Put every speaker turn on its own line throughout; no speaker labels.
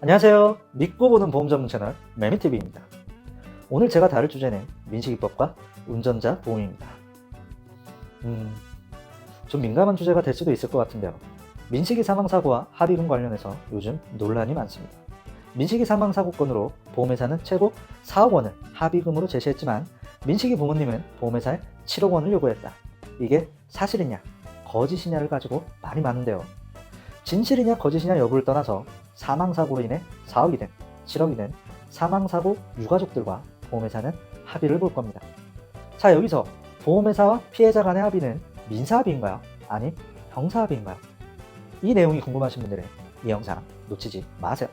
안녕하세요. 믿고 보는 보험 전문 채널 매미TV입니다. 오늘 제가 다룰 주제는 민식이법과 운전자 보험입니다. 좀 민감한 주제가 될 수도 있을 것 같은데요. 민식이 사망사고와 합의금 관련해서 요즘 논란이 많습니다. 민식이 사망사고 건으로 보험회사는 최고 4억 원을 합의금으로 제시했지만 민식이 부모님은 보험회사에 7억 원을 요구했다. 이게 사실이냐 거짓이냐를 가지고 말이 많은데요. 진실이냐 거짓이냐 여부를 떠나서 사망사고로 인해 4억이든 7억이든 사망사고 유가족들과 보험회사는 합의를 볼 겁니다. 자, 여기서 보험회사와 피해자 간의 합의는 민사합의인가요? 아니 형사합의인가요? 이 내용이 궁금하신 분들은 이 영상 놓치지 마세요.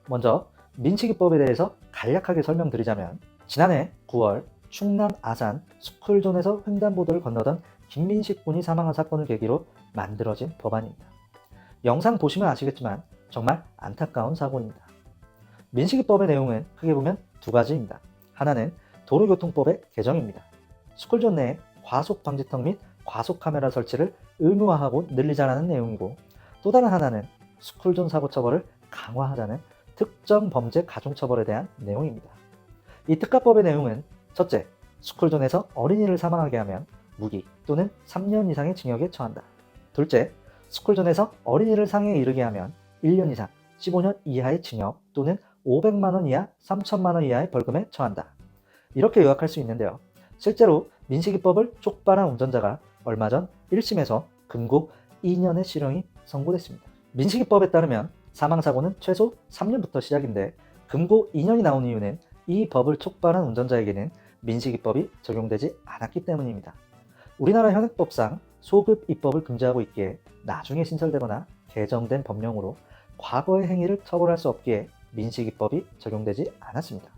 먼저 민식이법에 대해서 간략하게 설명드리자면 지난해 9월 충남 아산 스쿨존에서 횡단보도를 건너던 김민식 군이 사망한 사건을 계기로 만들어진 법안입니다. 영상 보시면 아시겠지만 정말 안타까운 사고입니다. 민식이법의 내용은 크게 보면 두 가지입니다. 하나는 도로교통법의 개정입니다. 스쿨존 내에 과속 방지턱 및 과속 카메라 설치를 의무화하고 늘리자라는 내용이고, 또 다른 하나는 스쿨존 사고 처벌을 강화하자는 특정 범죄 가중처벌에 대한 내용입니다. 이 특가법의 내용은 첫째, 스쿨존에서 어린이를 사망하게 하면 무기 또는 3년 이상의 징역에 처한다. 둘째, 스쿨존에서 어린이를 상해에 이르게 하면 1년 이상 15년 이하의 징역 또는 500만 원 이하 3천만 원 이하의 벌금에 처한다. 이렇게 요약할 수 있는데요. 실제로 민식이법을 촉발한 운전자가 얼마 전 1심에서 금고 2년의 실형이 선고됐습니다. 민식이법에 따르면 사망사고는 최소 3년부터 시작인데 금고 2년이 나온 이유는 이 법을 촉발한 운전자에게는 민식이법이 적용되지 않았기 때문입니다. 우리나라 현행법상 소급 입법을 금지하고 있기에 나중에 신설되거나 개정된 법령으로 과거의 행위를 처벌할 수 없기에 민식이법이 적용되지 않았습니다.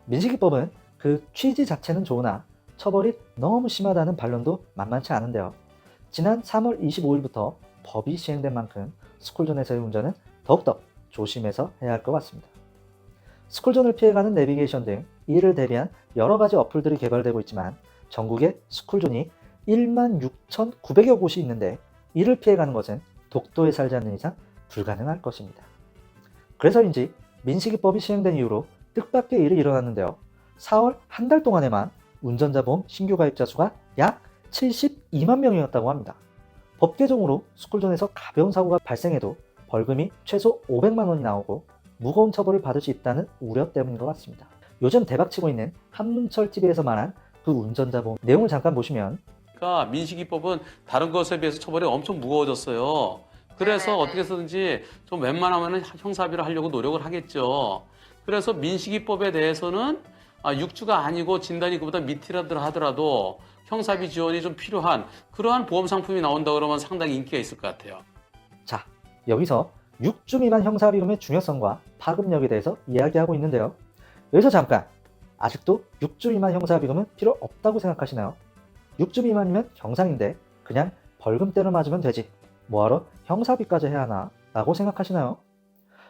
민식이법은 그 취지 자체는 좋으나 처벌이 너무 심하다는 반론도 만만치 않은데요. 지난 3월 25일부터 법이 시행된 만큼 스쿨존에서의 운전은 더욱더 조심해서 해야 할 것 같습니다. 스쿨존을 피해가는 내비게이션 등 이를 대비한 여러 가지 어플들이 개발되고 있지만 전국에 스쿨존이 16,900여 곳이 있는데 이를 피해가는 것은 독도에 살지 않는 이상 불가능할 것입니다. 그래서인지 민식이법이 시행된 이후로 뜻밖의 일이 일어났는데요. 4월 한 달 동안에만 운전자 보험 신규 가입자 수가 약 72만 명이었다고 합니다. 법 개정으로 스쿨존에서 가벼운 사고가 발생해도 벌금이 최소 500만 원이 나오고 무거운 처벌을 받을 수 있다는 우려 때문인 것 같습니다. 요즘 대박치고 있는 한문철 TV에서 말한 그 운전자 보험 내용을 잠깐 보시면
민식이법은 다른 것에 비해서 처벌이 엄청 무거워졌어요. 그래서 어떻게 해서든지 좀 웬만하면 형사합의를 하려고 노력을 하겠죠. 그래서 민식이법에 대해서는 6주가 아니고 진단이 그보다 밑이라도 하더라도 형사합의 지원이 좀 필요한 그러한 보험 상품이 나온다 그러면 상당히 인기가 있을 것 같아요.
자, 여기서 6주 미만 형사합의금의 중요성과 파급력에 대해서 이야기하고 있는데요. 여기서 잠깐, 아직도 6주 미만 형사합의금은 필요 없다고 생각하시나요? 6주 미만이면 경상인데 그냥 벌금대로 맞으면 되지, 뭐하러 형사합의까지 해야 하나? 라고 생각하시나요?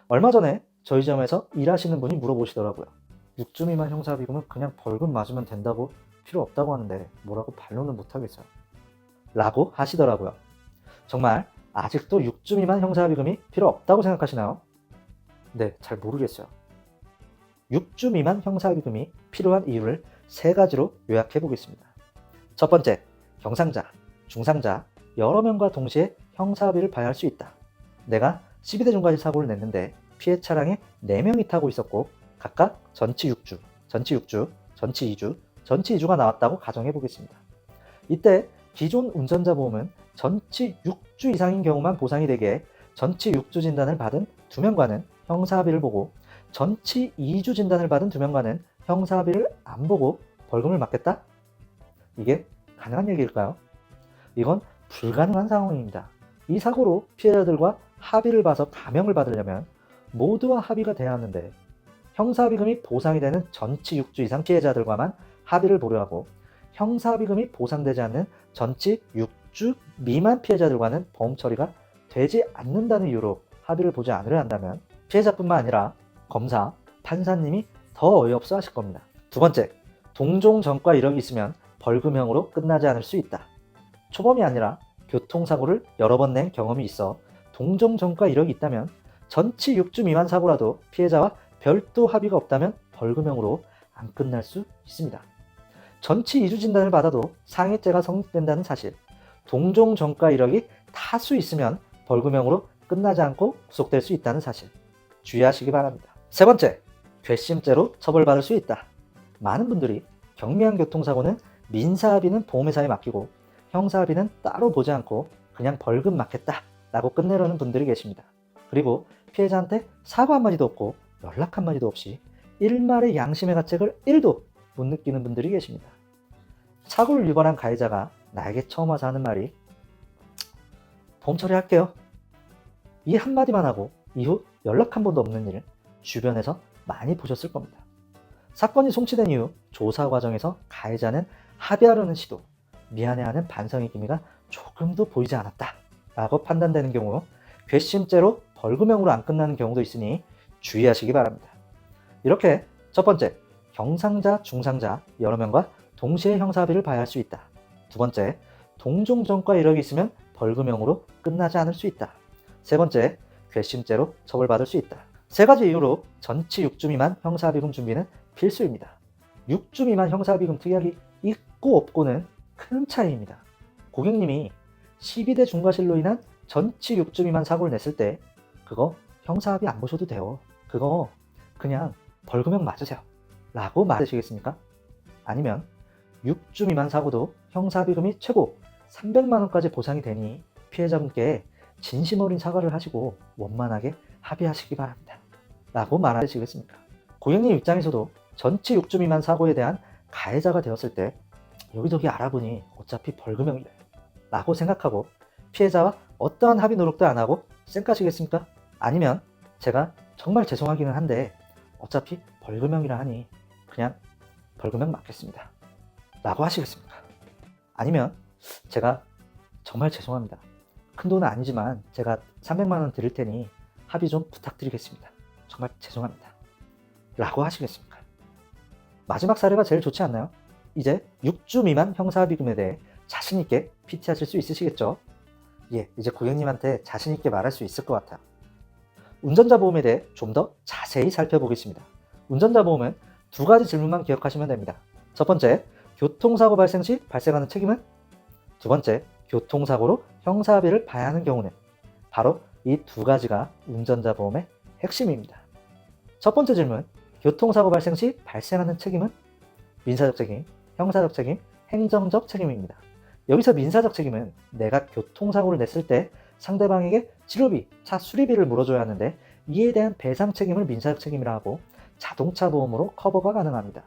얼마 전에 저희 점에서 일하시는 분이 물어보시더라고요. 6주 미만 형사합의금은 그냥 벌금 맞으면 된다고 필요 없다고 하는데 뭐라고 반론을 못하겠어요 라고 하시더라고요. 정말 아직도 6주 미만 형사합의금이 필요 없다고 생각하시나요? 네, 잘 모르겠어요. 6주 미만 형사합의금이 필요한 이유를 세 가지로 요약해 보겠습니다. 첫 번째, 경상자, 중상자 여러 명과 동시에 형사합의를 봐야 할 수 있다. 내가 12대 중과실 사고를 냈는데 피해 차량에 4명이 타고 있었고 각각 전치 6주, 전치 6주, 전치 2주, 전치 2주가 나왔다고 가정해 보겠습니다. 이때 기존 운전자 보험은 전치 6주 이상인 경우만 보상이 되게 전치 6주 진단을 받은 2명과는 형사합의를 보고 전치 2주 진단을 받은 2명과는 형사합의를 안 보고 벌금을 맞겠다? 이게 가능한 얘기일까요? 이건 불가능한 상황입니다. 이 사고로 피해자들과 합의를 봐서 감형을 받으려면 모두와 합의가 돼야 하는데 형사합의금이 보상이 되는 전치 6주 이상 피해자들과만 합의를 보려 하고 형사합의금이 보상되지 않는 전치 6주 미만 피해자들과는 보험 처리가 되지 않는다는 이유로 합의를 보지 않으려 한다면 피해자뿐만 아니라 검사, 판사님이 더 어이없어 하실 겁니다. 두 번째, 동종 전과 이력이 있으면 벌금형으로 끝나지 않을 수 있다. 초범이 아니라 교통사고를 여러 번 낸 경험이 있어 동종 전과 이력이 있다면 전치 6주 미만 사고라도 피해자와 별도 합의가 없다면 벌금형으로 안 끝날 수 있습니다. 전치 2주 진단을 받아도 상해죄가 성립된다는 사실, 동종 전과 이력이 다수 있으면 벌금형으로 끝나지 않고 구속될 수 있다는 사실 주의하시기 바랍니다. 세 번째, 괘씸죄로 처벌받을 수 있다. 많은 분들이 경미한 교통사고는 민사합의는 보험회사에 맡기고 형사합의는 따로 보지 않고 그냥 벌금 맞겠다 라고 끝내려는 분들이 계십니다. 그리고 피해자한테 사과 한마디도 없고 연락 한마디도 없이 일말의 양심의 가책을 1도 못 느끼는 분들이 계십니다. 사고를 유발한 가해자가 나에게 처음 와서 하는 말이 보험 처리할게요. 이 한마디만 하고 이후 연락 한 번도 없는 일을 주변에서 많이 보셨을 겁니다. 사건이 송치된 이후 조사 과정에서 가해자는 합의하려는 시도, 미안해하는 반성의 기미가 조금도 보이지 않았다 라고 판단되는 경우 괘씸죄로 벌금형으로 안 끝나는 경우도 있으니 주의하시기 바랍니다. 이렇게 첫 번째, 경상자, 중상자 여러 명과 동시에 형사합의를 봐야 할 수 있다. 두 번째, 동종 전과 이력이 있으면 벌금형으로 끝나지 않을 수 있다. 세 번째, 괘씸죄로 처벌받을 수 있다. 세 가지 이유로 전치 6주 미만 형사합의금 준비는 필수입니다. 6주 미만 형사합의금 특약이 있고 없고는 큰 차이입니다. 고객님이 12대 중과실로 인한 전치 6주 미만 사고를 냈을 때 그거 형사합의 안 보셔도 돼요. 그거 그냥 벌금형 맞으세요 라고 말하시겠습니까? 아니면 6주 미만 사고도 형사합의금이 최고 300만 원까지 보상이 되니 피해자분께 진심 어린 사과를 하시고 원만하게 합의하시기 바랍니다 라고 말하시겠습니까? 고객님 입장에서도 전치 6주 미만 사고에 대한 가해자가 되었을 때 여기저기 알아보니 어차피 벌금형이래 라고 생각하고 피해자와 어떠한 합의 노력도 안 하고 쌩까시겠습니까? 아니면 제가 정말 죄송하기는 한데 어차피 벌금형이라 하니 그냥 벌금형 맞겠습니다 라고 하시겠습니까? 아니면 제가 정말 죄송합니다. 큰 돈은 아니지만 제가 300만 원 드릴 테니 합의 좀 부탁드리겠습니다. 정말 죄송합니다 라고 하시겠습니까? 마지막 사례가 제일 좋지 않나요? 이제 6주 미만 형사합의금에 대해 자신있게 PT하실 수 있으시겠죠? 예, 이제 고객님한테 자신있게 말할 수 있을 것 같아요. 운전자 보험에 대해 좀 더 자세히 살펴보겠습니다. 운전자 보험은 두 가지 질문만 기억하시면 됩니다. 첫 번째, 교통사고 발생 시 발생하는 책임은? 두 번째, 교통사고로 형사합의를 봐야 하는 경우는? 바로 이 두 가지가 운전자 보험의 핵심입니다. 첫 번째 질문, 교통사고 발생 시 발생하는 책임은? 민사적 책임, 형사적 책임, 행정적 책임입니다. 여기서 민사적 책임은 내가 교통사고를 냈을 때 상대방에게 치료비, 차 수리비를 물어줘야 하는데 이에 대한 배상 책임을 민사적 책임이라 하고 자동차 보험으로 커버가 가능합니다.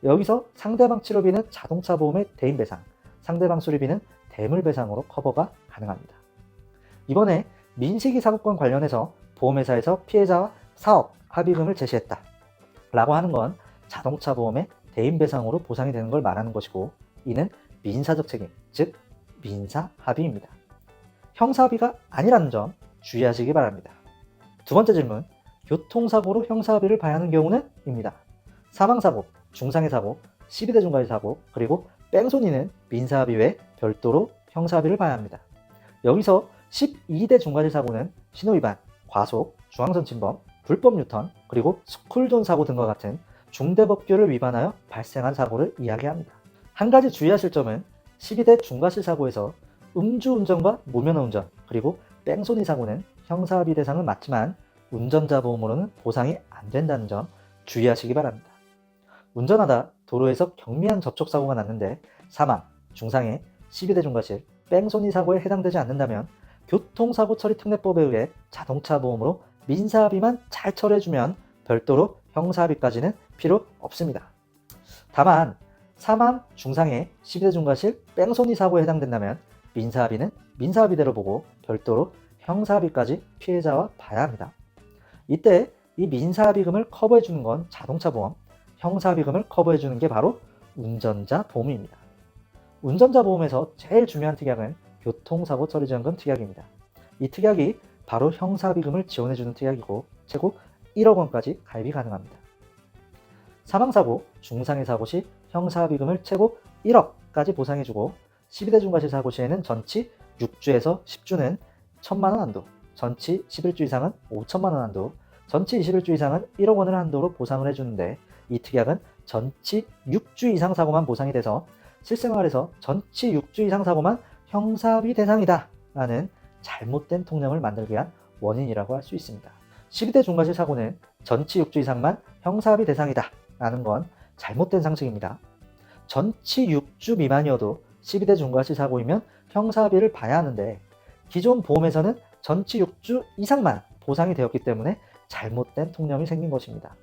여기서 상대방 치료비는 자동차 보험의 대인 배상, 상대방 수리비는 대물 배상으로 커버가 가능합니다. 이번에 민식이 사고건 관련해서 보험회사에서 피해자와 사업 합의금을 제시했다 라고 하는 건 자동차 보험의 대인 배상으로 보상이 되는 걸 말하는 것이고 이는 민사적 책임, 즉 민사 합의입니다. 형사 합의가 아니라는 점 주의하시기 바랍니다. 두 번째 질문, 교통사고로 형사 합의를 봐야 하는 경우는? 입니다. 사망사고, 중상해 사고, 12대 중과실 사고, 그리고 뺑소니는 민사 합의 외에 별도로 형사 합의를 봐야 합니다. 여기서 12대 중과실 사고는 신호위반, 과속, 중앙선 침범, 불법 유턴, 그리고 스쿨존 사고 등과 같은 중대법규를 위반하여 발생한 사고를 이야기합니다. 한 가지 주의하실 점은 12대 중과실 사고에서 음주운전과 무면허운전, 그리고 뺑소니 사고는 형사합의 대상은 맞지만 운전자 보험으로는 보상이 안 된다는 점 주의하시기 바랍니다. 운전하다 도로에서 경미한 접촉사고가 났는데 사망, 중상해, 12대 중과실, 뺑소니 사고에 해당되지 않는다면 교통사고 처리 특례법에 의해 자동차 보험으로 민사합의만 잘 처리해주면 별도로 형사합의까지는 필요 없습니다. 다만 사망, 중상해, 12대 중과실, 뺑소니 사고에 해당된다면 민사합의는 민사합의대로 보고 별도로 형사합의까지 피해자와 봐야 합니다. 이때 이 민사합의금을 커버해주는 건 자동차 보험, 형사합의금을 커버해주는 게 바로 운전자 보험입니다. 운전자 보험에서 제일 중요한 특약은 교통사고 처리지원금 특약입니다. 이 특약이 바로 형사합의금을 지원해주는 특약이고 최고 1억 원까지 가입이 가능합니다. 사망사고, 중상해 사고 시 형사합의금을 최고 1억까지 보상해주고 12대 중과실 사고 시에는 전치 6주에서 10주는 1,000만 원 한도, 전치 11주 이상은 5천만 원 한도, 전치 21주 이상은 1억 원을 한도로 보상을 해주는데 이 특약은 전치 6주 이상 사고만 보상이 돼서 실생활에서 전치 6주 이상 사고만 형사합의 대상이다 라는 잘못된 통념을 만들기 위한 원인이라고 할 수 있습니다. 12대 중과실 사고는 전치 6주 이상만 형사합의 대상이다 라는 건 잘못된 상식입니다. 전치 6주 미만이어도 12대 중과실 사고이면 형사합의를 봐야 하는데 기존 보험에서는 전치 6주 이상만 보상이 되었기 때문에 잘못된 통념이 생긴 것입니다.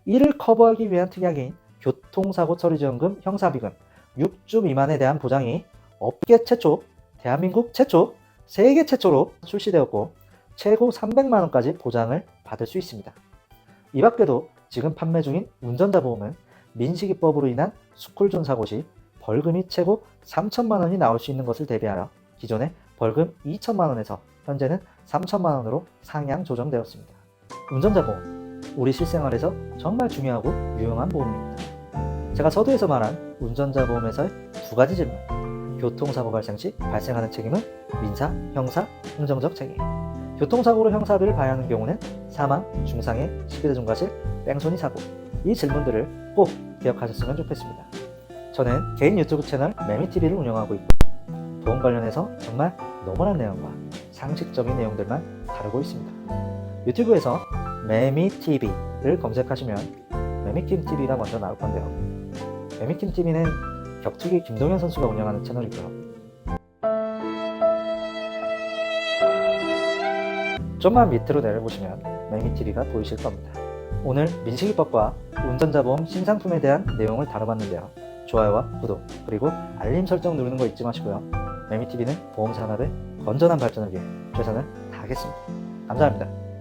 이를 커버하기 위한 특약인 교통사고 처리지원금 형사합의금 6주 미만에 대한 보장이 업계 최초, 대한민국 최초, 세계 최초로 출시되었고 최고 300만 원까지 보장을 받을 수 있습니다. 이 밖에도 지금 판매 중인 운전자 보험은 민식이법으로 인한 스쿨존 사고 시 벌금이 최고 3천만 원이 나올 수 있는 것을 대비하여 기존에 벌금 2천만 원에서 현재는 3천만 원으로 상향 조정되었습니다. 운전자 보험, 우리 실생활에서 정말 중요하고 유용한 보험입니다. 제가 서두에서 말한 운전자 보험에서의 두 가지 질문. 교통사고 발생 시 발생하는 책임은 민사, 형사, 행정적 책임. 교통사고로 형사합의를 봐야 하는 경우는 사망, 중상해, 12대 중과실, 뺑소니 사고. 이 질문들을 꼭 기억하셨으면 좋겠습니다. 저는 개인 유튜브 채널 매미TV를 운영하고 있고 보험 관련해서 정말 너무한 내용과 상식적인 내용들만 다루고 있습니다. 유튜브에서 매미TV를 검색하시면 매미킴TV가 먼저 나올 건데요. 매미킴TV는 격투기 김동현 선수가 운영하는 채널이고요. 좀만 밑으로 내려보시면 매미TV가 보이실 겁니다. 오늘 민식이법과 운전자보험 신상품에 대한 내용을 다뤄봤는데요. 좋아요와 구독 그리고 알림 설정 누르는 거 잊지 마시고요. 매미TV는 보험 산업의 건전한 발전을 위해 최선을 다하겠습니다. 감사합니다.